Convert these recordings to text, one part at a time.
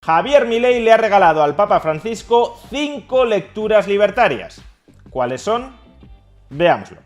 Javier Milei le ha regalado al Papa Francisco 5 lecturas libertarias. ¿Cuáles son? Veámoslo.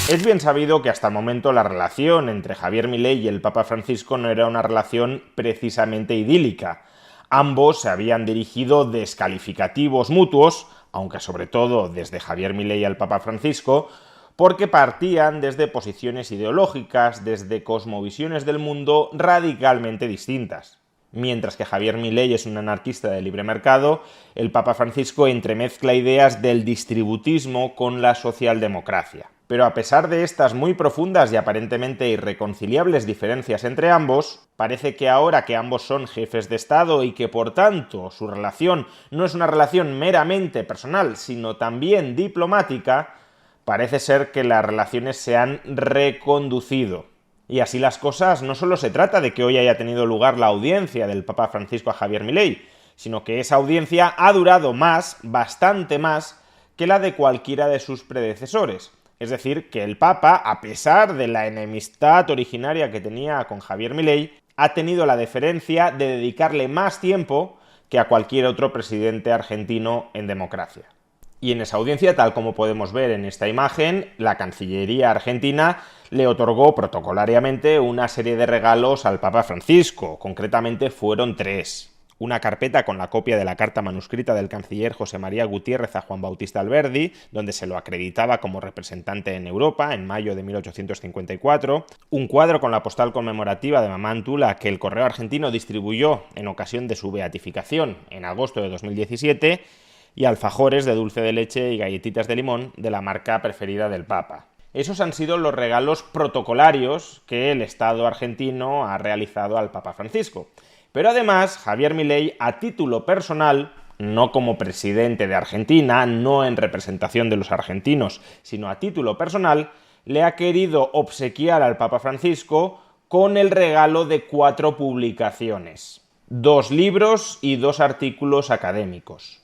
Es bien sabido que hasta el momento la relación entre Javier Milei y el Papa Francisco no era una relación precisamente idílica. Ambos se habían dirigido descalificativos mutuos, aunque sobre todo desde Javier Milei al Papa Francisco, porque partían desde posiciones ideológicas, desde cosmovisiones del mundo radicalmente distintas. Mientras que Javier Milei es un anarquista de libre mercado, el Papa Francisco entremezcla ideas del distributismo con la socialdemocracia. Pero a pesar de estas muy profundas y aparentemente irreconciliables diferencias entre ambos, parece que ahora que ambos son jefes de Estado y que por tanto su relación no es una relación meramente personal, sino también diplomática, parece ser que las relaciones se han reconducido. Y así las cosas, no solo se trata de que hoy haya tenido lugar la audiencia del Papa Francisco a Javier Milei, sino que esa audiencia ha durado más, bastante más, que la de cualquiera de sus predecesores. Es decir, que el Papa, a pesar de la enemistad originaria que tenía con Javier Milei, ha tenido la deferencia de dedicarle más tiempo que a cualquier otro presidente argentino en democracia. Y en esa audiencia, tal como podemos ver en esta imagen, la Cancillería argentina le otorgó protocolariamente una serie de regalos al Papa Francisco. Concretamente fueron 3. Una carpeta con la copia de la carta manuscrita del canciller José María Gutiérrez a Juan Bautista Alberdi, donde se lo acreditaba como representante en Europa en mayo de 1854, un cuadro con la postal conmemorativa de Mamá Antula que el Correo Argentino distribuyó en ocasión de su beatificación en agosto de 2017, y alfajores de dulce de leche y galletitas de limón de la marca preferida del Papa. Esos han sido los regalos protocolarios que el Estado argentino ha realizado al Papa Francisco. Pero además, Javier Milei, a título personal, no como presidente de Argentina, no en representación de los argentinos, sino a título personal, le ha querido obsequiar al Papa Francisco con el regalo de 4 publicaciones, 2 libros y 2 artículos académicos.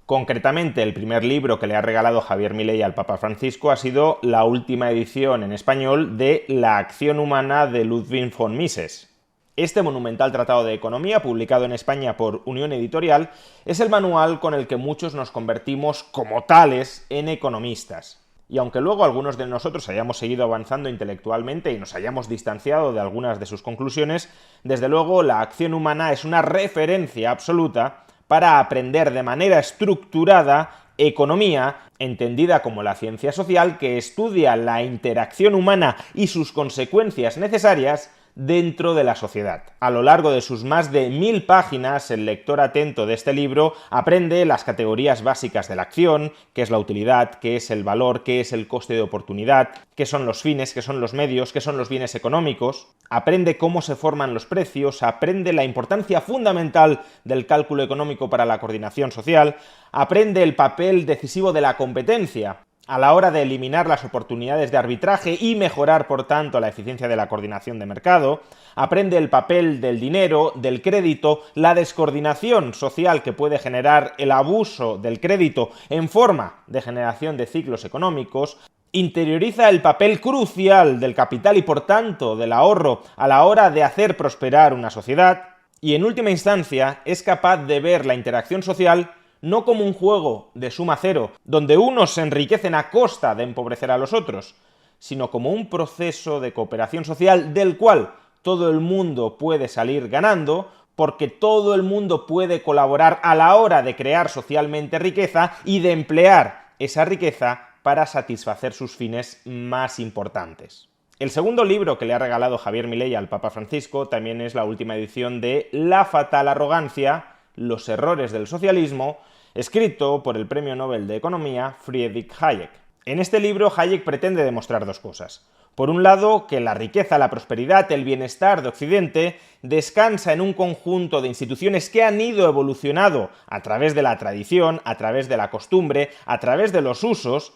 Concretamente, el primer libro que le ha regalado Javier Milei al Papa Francisco ha sido la última edición en español de La acción humana de Ludwig von Mises. Este monumental tratado de economía, publicado en España por Unión Editorial, es el manual con el que muchos nos convertimos como tales en economistas. Y aunque luego algunos de nosotros hayamos seguido avanzando intelectualmente y nos hayamos distanciado de algunas de sus conclusiones, desde luego la acción humana es una referencia absoluta para aprender de manera estructurada economía, entendida como la ciencia social que estudia la interacción humana y sus consecuencias necesarias dentro de la sociedad. A lo largo de sus más de 1000 páginas, el lector atento de este libro aprende las categorías básicas de la acción, qué es la utilidad, qué es el valor, qué es el coste de oportunidad, qué son los fines, qué son los medios, qué son los bienes económicos, aprende cómo se forman los precios, aprende la importancia fundamental del cálculo económico para la coordinación social, aprende el papel decisivo de la competencia a la hora de eliminar las oportunidades de arbitraje y mejorar, por tanto, la eficiencia de la coordinación de mercado, aprende el papel del dinero, del crédito, la descoordinación social que puede generar el abuso del crédito en forma de generación de ciclos económicos, interioriza el papel crucial del capital y, por tanto, del ahorro a la hora de hacer prosperar una sociedad, y en última instancia es capaz de ver la interacción social no como un juego de suma cero, donde unos se enriquecen a costa de empobrecer a los otros, sino como un proceso de cooperación social del cual todo el mundo puede salir ganando, porque todo el mundo puede colaborar a la hora de crear socialmente riqueza y de emplear esa riqueza para satisfacer sus fines más importantes. El segundo libro que le ha regalado Javier Milei al Papa Francisco también es la última edición de La fatal arrogancia, los errores del socialismo, escrito por el Premio Nobel de Economía Friedrich Hayek. En este libro, Hayek pretende demostrar 2 cosas. Por un lado, que la riqueza, la prosperidad, el bienestar de Occidente descansa en un conjunto de instituciones que han ido evolucionando a través de la tradición, a través de la costumbre, a través de los usos,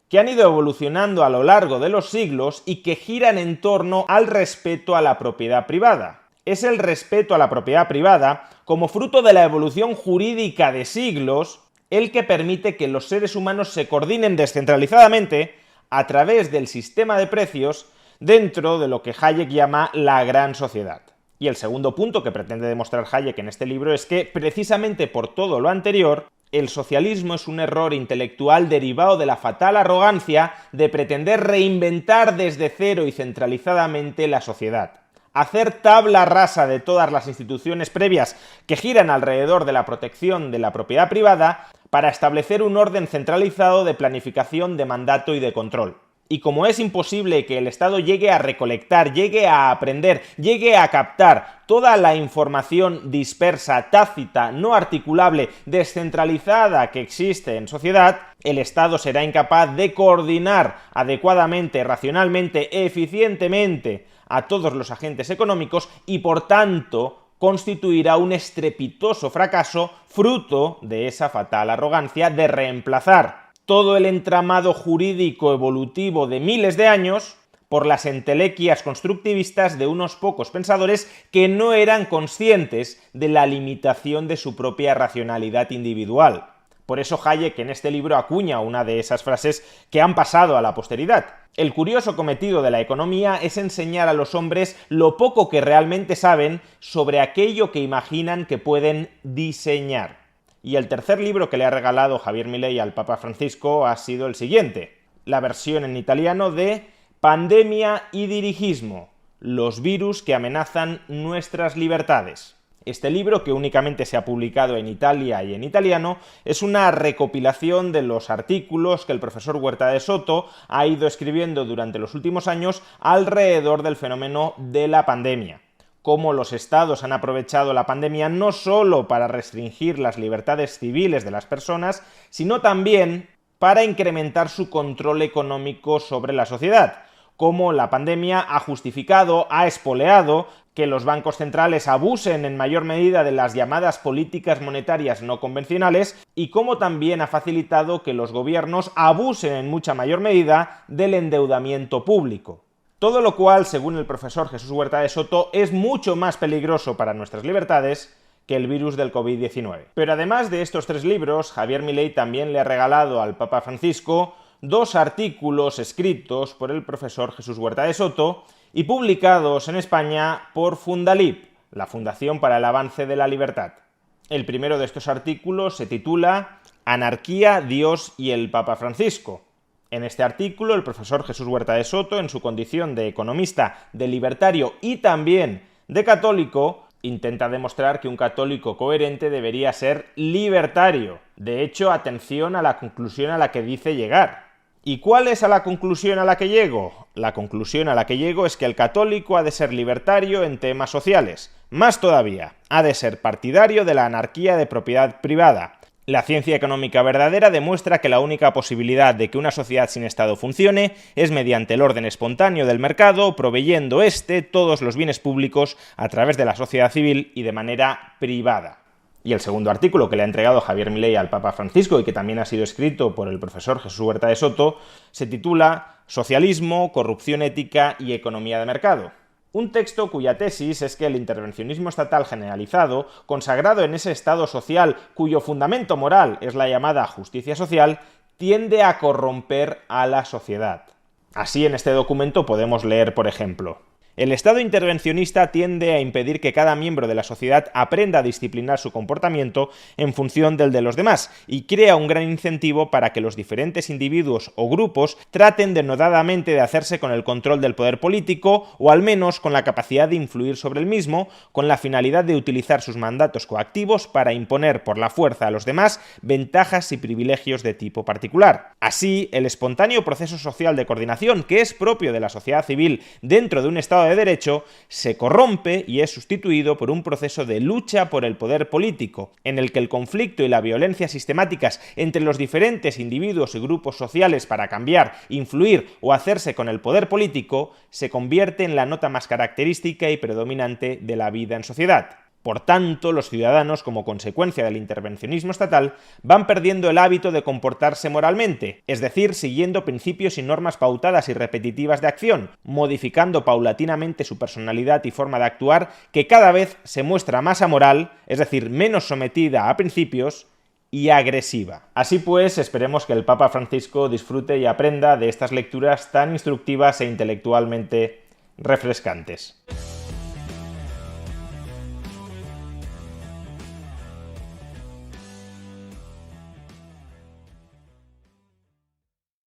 que han ido evolucionando a lo largo de los siglos y que giran en torno al respeto a la propiedad privada. Es el respeto a la propiedad privada, como fruto de la evolución jurídica de siglos, el que permite que los seres humanos se coordinen descentralizadamente a través del sistema de precios dentro de lo que Hayek llama la gran sociedad. Y el segundo punto que pretende demostrar Hayek en este libro es que, precisamente por todo lo anterior, el socialismo es un error intelectual derivado de la fatal arrogancia de pretender reinventar desde cero y centralizadamente la sociedad. Hacer tabla rasa de todas las instituciones previas que giran alrededor de la protección de la propiedad privada para establecer un orden centralizado de planificación, de mandato y de control. Y como es imposible que el Estado llegue a recolectar, llegue a aprender, llegue a captar toda la información dispersa, tácita, no articulable, descentralizada que existe en sociedad, el Estado será incapaz de coordinar adecuadamente, racionalmente, eficientemente a todos los agentes económicos y, por tanto, constituirá un estrepitoso fracaso fruto de esa fatal arrogancia de reemplazar todo el entramado jurídico evolutivo de miles de años por las entelequias constructivistas de unos pocos pensadores que no eran conscientes de la limitación de su propia racionalidad individual. Por eso Hayek en este libro acuña una de esas frases que han pasado a la posteridad. El curioso cometido de la economía es enseñar a los hombres lo poco que realmente saben sobre aquello que imaginan que pueden diseñar. Y el tercer libro que le ha regalado Javier Milei al Papa Francisco ha sido el siguiente, la versión en italiano de Pandemia y dirigismo, los virus que amenazan nuestras libertades. Este libro, que únicamente se ha publicado en Italia y en italiano, es una recopilación de los artículos que el profesor Huerta de Soto ha ido escribiendo durante los últimos años alrededor del fenómeno de la pandemia. Cómo los estados han aprovechado la pandemia no solo para restringir las libertades civiles de las personas, sino también para incrementar su control económico sobre la sociedad. Cómo la pandemia ha justificado, ha espoleado que los bancos centrales abusen en mayor medida de las llamadas políticas monetarias no convencionales y cómo también ha facilitado que los gobiernos abusen en mucha mayor medida del endeudamiento público. Todo lo cual, según el profesor Jesús Huerta de Soto, es mucho más peligroso para nuestras libertades que el virus del COVID-19. Pero además de estos tres libros, Javier Milei también le ha regalado al Papa Francisco dos artículos escritos por el profesor Jesús Huerta de Soto y publicados en España por Fundalip, la Fundación para el Avance de la Libertad. El primero de estos artículos se titula Anarquía, Dios y el Papa Francisco. En este artículo, el profesor Jesús Huerta de Soto, en su condición de economista, de libertario y también de católico, intenta demostrar que un católico coherente debería ser libertario. De hecho, atención a la conclusión a la que dice llegar. ¿Y cuál es la conclusión a la que llego? La conclusión a la que llego es que el católico ha de ser libertario en temas sociales. Más todavía, ha de ser partidario de la anarquía de propiedad privada. La ciencia económica verdadera demuestra que la única posibilidad de que una sociedad sin Estado funcione es mediante el orden espontáneo del mercado, proveyendo todos los bienes públicos a través de la sociedad civil y de manera privada. Y el segundo artículo que le ha entregado Javier Milei al Papa Francisco y que también ha sido escrito por el profesor Jesús Huerta de Soto se titula Socialismo, corrupción ética y economía de mercado. Un texto cuya tesis es que el intervencionismo estatal generalizado, consagrado en ese Estado social cuyo fundamento moral es la llamada justicia social, tiende a corromper a la sociedad. Así, en este documento podemos leer, por ejemplo: el Estado intervencionista tiende a impedir que cada miembro de la sociedad aprenda a disciplinar su comportamiento en función del de los demás y crea un gran incentivo para que los diferentes individuos o grupos traten denodadamente de hacerse con el control del poder político o al menos con la capacidad de influir sobre el mismo, con la finalidad de utilizar sus mandatos coactivos para imponer por la fuerza a los demás ventajas y privilegios de tipo particular. Así, el espontáneo proceso social de coordinación que es propio de la sociedad civil dentro de un Estado de Derecho se corrompe y es sustituido por un proceso de lucha por el poder político, en el que el conflicto y la violencia sistemáticas entre los diferentes individuos y grupos sociales para cambiar, influir o hacerse con el poder político se convierte en la nota más característica y predominante de la vida en sociedad. Por tanto, los ciudadanos, como consecuencia del intervencionismo estatal, van perdiendo el hábito de comportarse moralmente, es decir, siguiendo principios y normas pautadas y repetitivas de acción, modificando paulatinamente su personalidad y forma de actuar, que cada vez se muestra más amoral, es decir, menos sometida a principios, y agresiva. Así pues, esperemos que el Papa Francisco disfrute y aprenda de estas lecturas tan instructivas e intelectualmente refrescantes.